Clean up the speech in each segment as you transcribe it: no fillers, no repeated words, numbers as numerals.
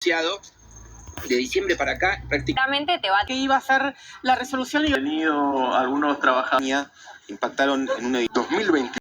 De diciembre para acá, prácticamente te va que iba a ser la resolución y tenido algunos trabajadores impactaron en un 2020.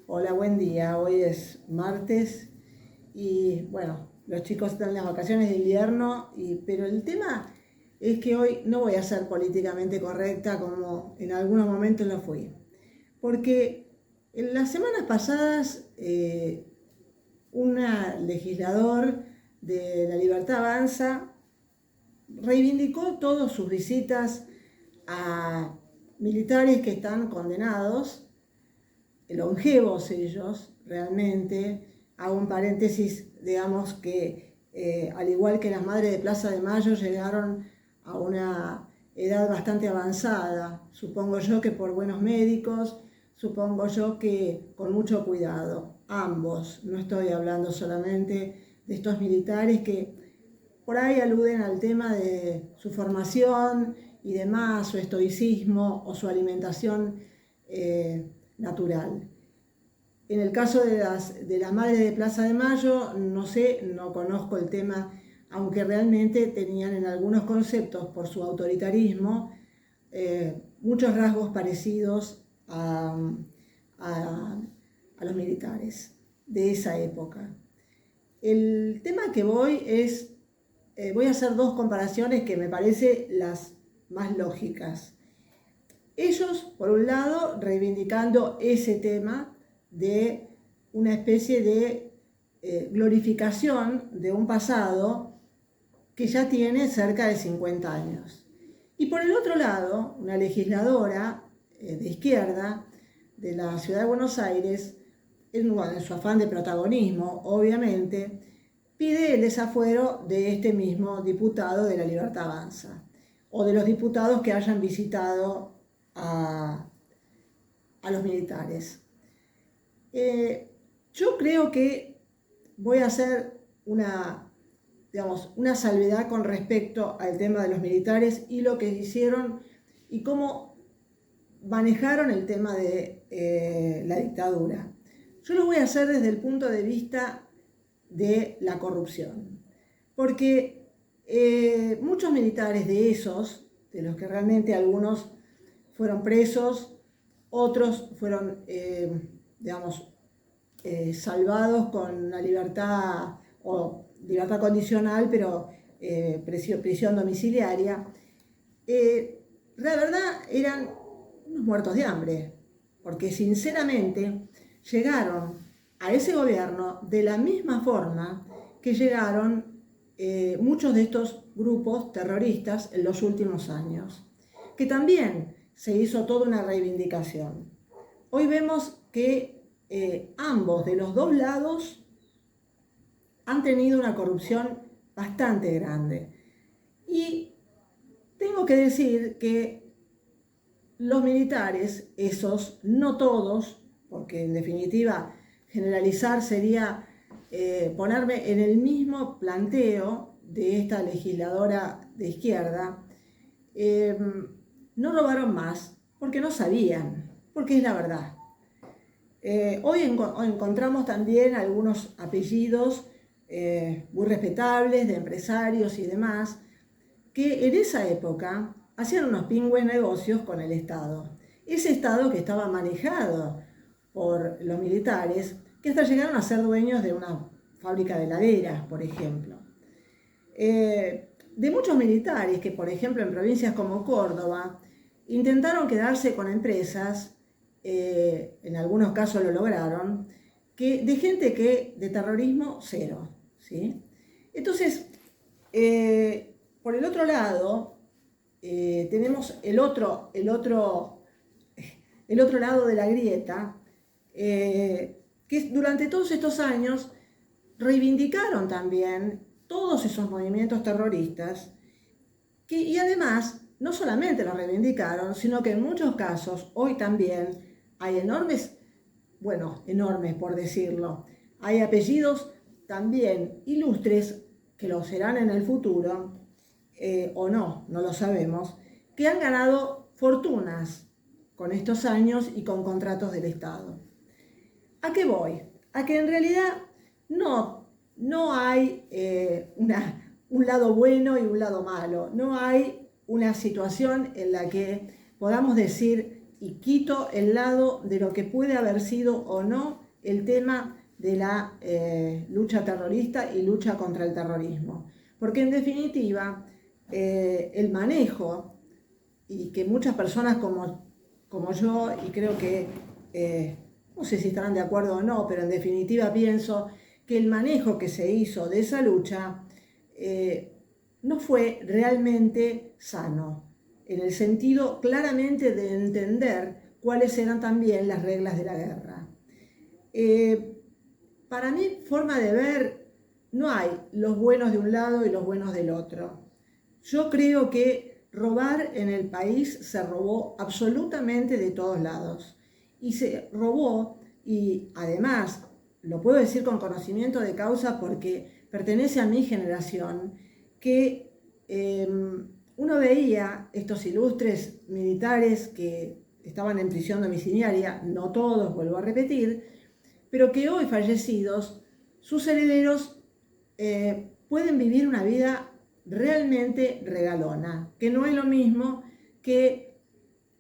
Hola, buen día. Hoy es martes y bueno, los chicos están en las vacaciones de invierno, pero el tema es que hoy no voy a ser políticamente correcta como en algunos momentos lo fui. Porque en las semanas pasadas un legislador de La Libertad Avanza reivindicó todas sus visitas a militares que están condenados, longevos ellos, realmente. Hago un paréntesis, digamos que al igual que las madres de Plaza de Mayo llegaron a una edad bastante avanzada, supongo yo que por buenos médicos, supongo yo que con mucho cuidado, ambos, no estoy hablando solamente de estos militares que por ahí aluden al tema de su formación y demás, su estoicismo o su alimentación natural. En el caso de las madres de Plaza de Mayo, no sé, no conozco el tema, aunque realmente tenían en algunos conceptos, por su autoritarismo, muchos rasgos parecidos a los militares de esa época. El tema que voy a hacer dos comparaciones que me parecen las más lógicas. Ellos, por un lado, reivindicando ese tema de una especie de glorificación de un pasado que ya tiene cerca de 50 años. Y por el otro lado, una legisladora de izquierda de la ciudad de Buenos Aires, en su afán de protagonismo, obviamente, pide el desafuero de este mismo diputado de La Libertad Avanza, o de los diputados que hayan visitado a los militares. Yo creo que voy a hacer una salvedad con respecto al tema de los militares y lo que hicieron y cómo manejaron el tema de la dictadura. Yo lo voy a hacer desde el punto de vista de la corrupción, porque muchos militares de esos, de los que realmente algunos fueron presos, otros fueron, salvados con la libertad o libertad condicional, pero prisión domiciliaria, la verdad eran unos muertos de hambre, porque sinceramente llegaron a ese gobierno de la misma forma que llegaron muchos de estos grupos terroristas en los últimos años, que también se hizo toda una reivindicación. Hoy vemos que ambos, de los dos lados, han tenido una corrupción bastante grande. Y tengo que decir que los militares, esos, no todos, porque en definitiva generalizar sería ponerme en el mismo planteo de esta legisladora de izquierda, no robaron más porque no sabían, porque es la verdad. Hoy encontramos también algunos apellidos muy respetables de empresarios y demás que en esa época hacían unos pingües negocios con el Estado. Ese Estado que estaba manejado por los militares, que hasta llegaron a ser dueños de una fábrica de heladeras, por ejemplo. De muchos militares que, por ejemplo, en provincias como Córdoba, intentaron quedarse con empresas, en algunos casos lo lograron, de gente que de terrorismo cero, ¿sí? Entonces, por el otro lado, tenemos el otro lado de la grieta, que durante todos estos años reivindicaron también todos esos movimientos terroristas, y además no solamente los reivindicaron, sino que en muchos casos hoy también hay enormes por decirlo, hay apellidos también ilustres, que lo serán en el futuro, o no lo sabemos, que han ganado fortunas con estos años y con contratos del Estado. ¿A qué voy? A que en realidad no hay un lado bueno y un lado malo. No hay una situación en la que podamos decir y quito el lado de lo que puede haber sido o no el tema de la lucha terrorista y lucha contra el terrorismo. Porque en definitiva, el manejo, y que muchas personas como yo, y creo que, no sé si estarán de acuerdo o no, pero en definitiva pienso que el manejo que se hizo de esa lucha no fue realmente sano, en el sentido claramente de entender cuáles eran también las reglas de la guerra. Para mi forma de ver, no hay los buenos de un lado y los buenos del otro. Yo creo que robar en el país se robó absolutamente de todos lados. Y se robó, y además, lo puedo decir con conocimiento de causa porque pertenece a mi generación, que uno veía estos ilustres militares que estaban en prisión domiciliaria, no todos, vuelvo a repetir, pero que hoy fallecidos, sus herederos pueden vivir una vida realmente regalona, que no es lo mismo que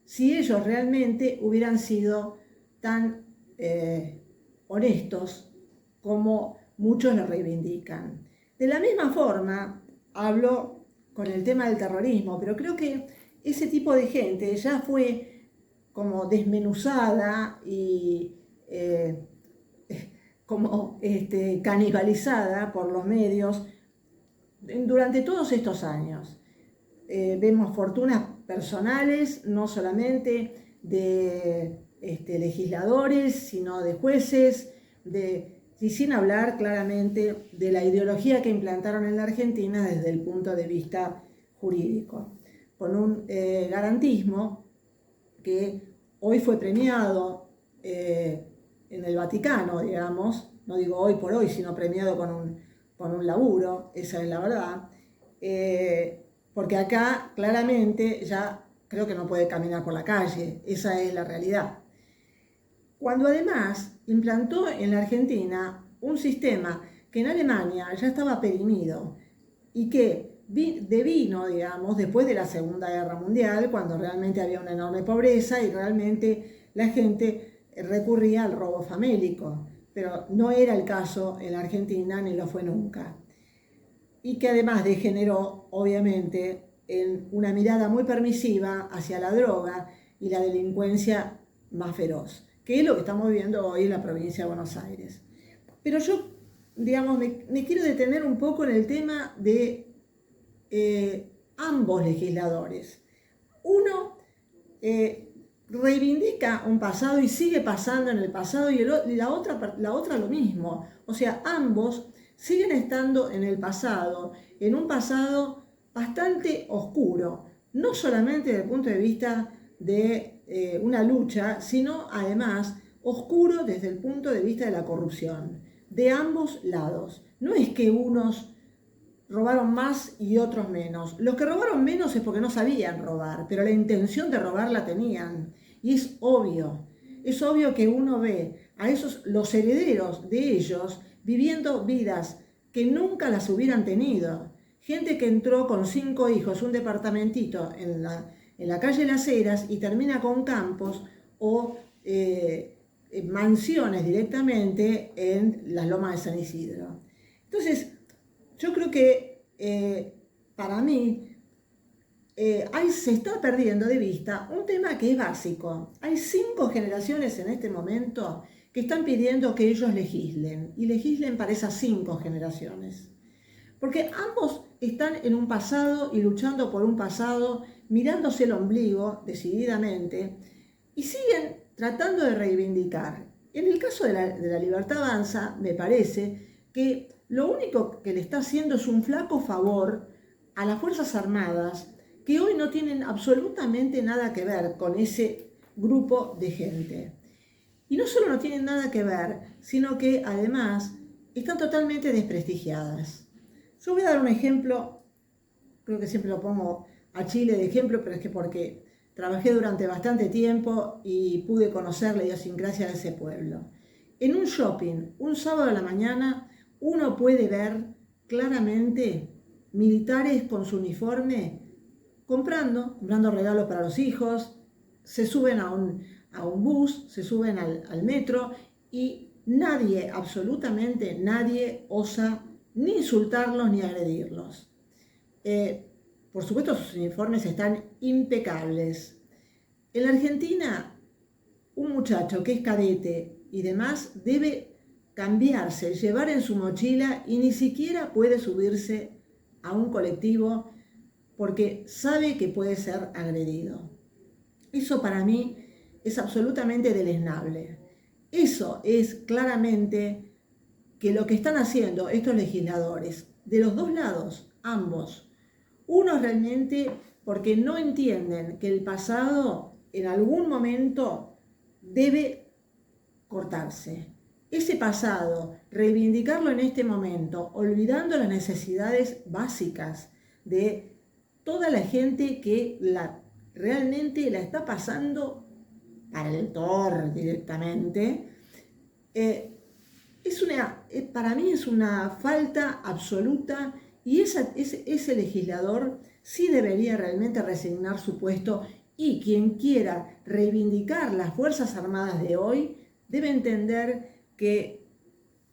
si ellos realmente hubieran sido tan honestos como muchos lo reivindican. De la misma forma, hablo con el tema del terrorismo, pero creo que ese tipo de gente ya fue como desmenuzada y como canibalizada por los medios durante todos estos años. Vemos fortunas personales, no solamente de legisladores, sino de jueces, y sin hablar claramente de la ideología que implantaron en la Argentina desde el punto de vista jurídico, con un garantismo que hoy fue premiado en el Vaticano, digamos, no digo hoy por hoy, sino premiado con un laburo, esa es la verdad, porque acá claramente ya creo que no puede caminar por la calle, esa es la realidad. Cuando además implantó en la Argentina un sistema que en Alemania ya estaba perimido y que devino, digamos, después de la Segunda Guerra Mundial, cuando realmente había una enorme pobreza y realmente la gente recurría al robo famélico, pero no era el caso en la Argentina ni lo fue nunca. Y que además degeneró, obviamente, en una mirada muy permisiva hacia la droga y la delincuencia más feroz, que es lo que estamos viendo hoy en la provincia de Buenos Aires. Pero yo, digamos, me quiero detener un poco en el tema de ambos legisladores. Uno reivindica un pasado y sigue pasando en el pasado, y la otra lo mismo. O sea, ambos siguen estando en el pasado, en un pasado bastante oscuro, no solamente desde el punto de vista de una lucha, sino además oscuro desde el punto de vista de la corrupción, de ambos lados. No es que unos robaron más y otros menos. Los que robaron menos es porque no sabían robar, pero la intención de robar la tenían. Y es obvio que uno ve a los herederos de ellos viviendo vidas que nunca las hubieran tenido. Gente que entró con 5 hijos, un departamentito en la calle Las Heras y termina con campos o mansiones directamente en las Lomas de San Isidro. Entonces, yo creo que para mí ahí se está perdiendo de vista un tema que es básico. Hay 5 generaciones en este momento que están pidiendo que ellos legislen, y legislen para esas 5 generaciones. Porque ambos están en un pasado y luchando por un pasado, mirándose el ombligo decididamente, y siguen tratando de reivindicar. En el caso de la Libertad Avanza, me parece que lo único que le está haciendo es un flaco favor a las Fuerzas Armadas, que hoy no tienen absolutamente nada que ver con ese grupo de gente. Y no solo no tienen nada que ver, sino que además están totalmente desprestigiadas. Yo voy a dar un ejemplo, creo que siempre lo pongo a Chile de ejemplo, pero es que porque trabajé durante bastante tiempo y pude conocer la idiosincrasia de ese pueblo. En un shopping, un sábado a la mañana, uno puede ver claramente militares con su uniforme comprando regalos para los hijos, se suben a un bus, se suben al metro y nadie, absolutamente nadie, osa ni insultarlos ni agredirlos. Por supuesto, sus uniformes están impecables. En la Argentina, un muchacho que es cadete y demás debe cambiarse, llevar en su mochila y ni siquiera puede subirse a un colectivo porque sabe que puede ser agredido. Eso para mí es absolutamente deleznable. Eso es claramente que lo que están haciendo estos legisladores, de los dos lados, ambos, unos realmente porque no entienden que el pasado en algún momento debe cortarse. Ese pasado, reivindicarlo en este momento, olvidando las necesidades básicas de toda la gente que realmente la está pasando para el TOR directamente, para mí es una falta absoluta y ese legislador sí debería realmente resignar su puesto y quien quiera reivindicar las Fuerzas Armadas de hoy debe entender que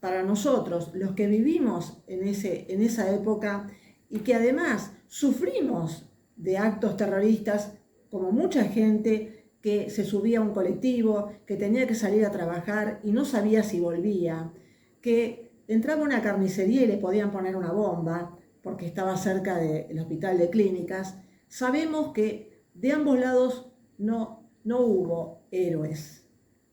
para nosotros, los que vivimos en esa época y que además sufrimos de actos terroristas, como mucha gente que se subía a un colectivo, que tenía que salir a trabajar y no sabía si volvía, que entraba a una carnicería y le podían poner una bomba porque estaba cerca del hospital de clínicas, sabemos que de ambos lados no hubo héroes,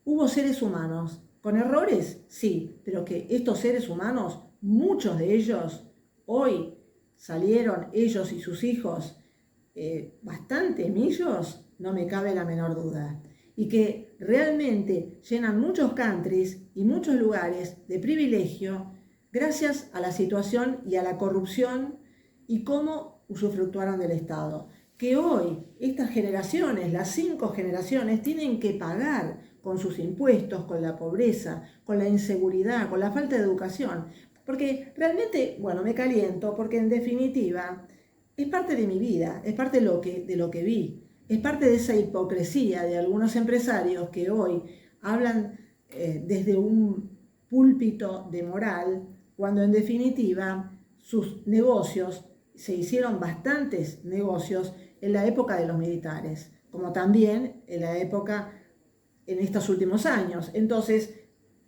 hubo seres humanos. ¿Con errores? Sí, pero que estos seres humanos, muchos de ellos, hoy salieron ellos y sus hijos bastante millos, no me cabe la menor duda. Y que realmente llenan muchos countries y muchos lugares de privilegio gracias a la situación y a la corrupción y cómo usufructuaron del Estado. Que hoy estas generaciones, las 5 generaciones, tienen que pagar con sus impuestos, con la pobreza, con la inseguridad, con la falta de educación. Porque realmente, bueno, me caliento porque en definitiva es parte de mi vida, es parte de lo que vi, es parte de esa hipocresía de algunos empresarios que hoy hablan desde un púlpito de moral, cuando en definitiva sus negocios, se hicieron bastantes negocios en la época de los militares, como también en la época en estos últimos años. Entonces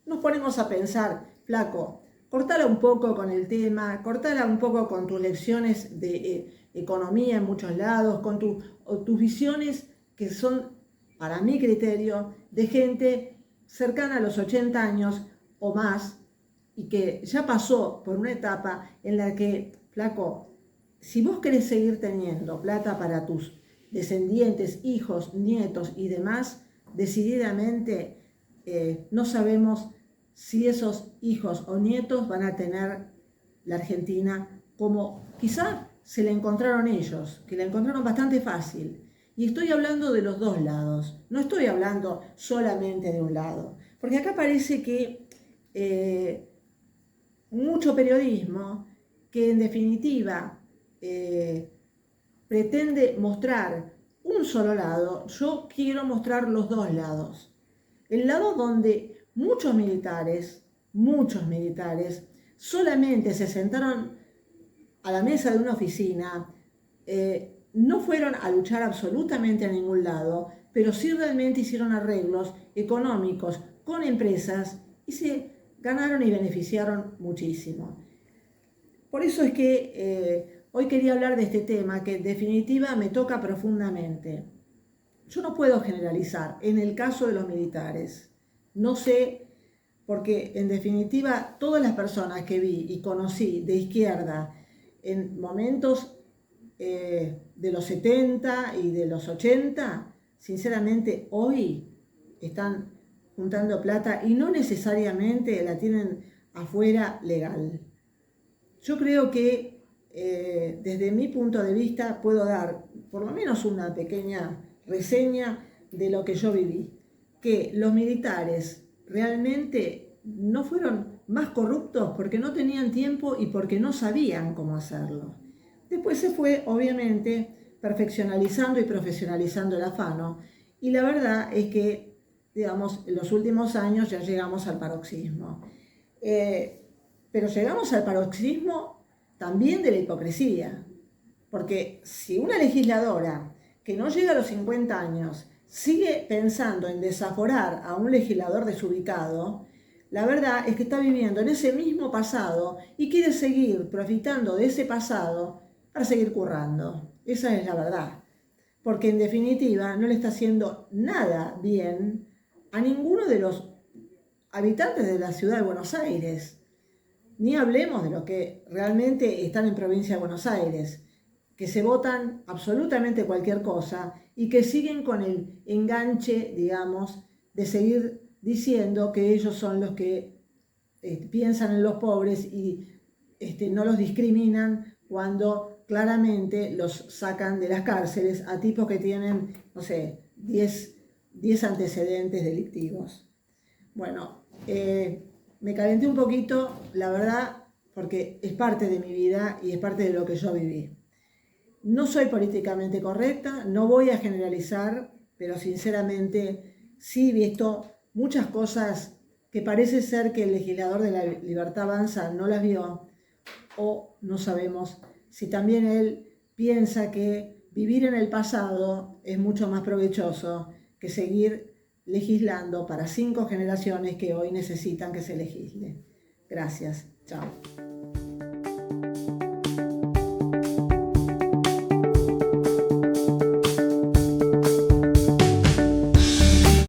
nos ponemos a pensar, flaco, cortala un poco con el tema, cortala un poco con tus lecciones de economía en muchos lados, con tus visiones que son, para mi criterio, de gente cercana a los 80 años o más y que ya pasó por una etapa en la que, flaco, si vos querés seguir teniendo plata para tus descendientes, hijos, nietos y demás, decididamente no sabemos si esos hijos o nietos van a tener la Argentina como quizá se la encontraron ellos, que la encontraron bastante fácil. Y estoy hablando de los dos lados, no estoy hablando solamente de un lado, porque acá parece que mucho periodismo que en definitiva pretende mostrar un solo lado. Yo quiero mostrar los dos lados. El lado donde muchos militares, solamente se sentaron a la mesa de una oficina, no fueron a luchar absolutamente a ningún lado, pero sí realmente hicieron arreglos económicos con empresas y se ganaron y beneficiaron muchísimo. Por eso es que hoy quería hablar de este tema que en definitiva me toca profundamente. Yo no puedo generalizar en el caso de los militares. No sé, porque en definitiva todas las personas que vi y conocí de izquierda en momentos de los 70 y de los 80, sinceramente hoy están juntando plata y no necesariamente la tienen afuera legal. Yo creo que desde mi punto de vista puedo dar por lo menos una pequeña reseña de lo que yo viví, que los militares realmente no fueron más corruptos porque no tenían tiempo y porque no sabían cómo hacerlo. Después se fue, obviamente, perfeccionalizando y profesionalizando el afano. Y la verdad es que, digamos, en los últimos años ya llegamos al paroxismo. Pero llegamos al paroxismo también de la hipocresía. Porque si una legisladora que no llega a los 50 años sigue pensando en desaforar a un legislador desubicado, la verdad es que está viviendo en ese mismo pasado y quiere seguir profitando de ese pasado para seguir currando. Esa es la verdad. Porque en definitiva no le está haciendo nada bien a ninguno de los habitantes de la ciudad de Buenos Aires. Ni hablemos de los que realmente están en provincia de Buenos Aires, que se votan absolutamente cualquier cosa y que siguen con el enganche, digamos, de seguir diciendo que ellos son los que piensan en los pobres y no los discriminan cuando claramente los sacan de las cárceles a tipos que tienen, no sé, 10 antecedentes delictivos. Bueno, me calenté un poquito, la verdad, porque es parte de mi vida y es parte de lo que yo viví. No soy políticamente correcta, no voy a generalizar, pero sinceramente sí he visto muchas cosas que parece ser que el legislador de la Libertad Avanza no las vio, o no sabemos si también él piensa que vivir en el pasado es mucho más provechoso que seguir legislando para 5 generaciones que hoy necesitan que se legisle. Gracias. Chao.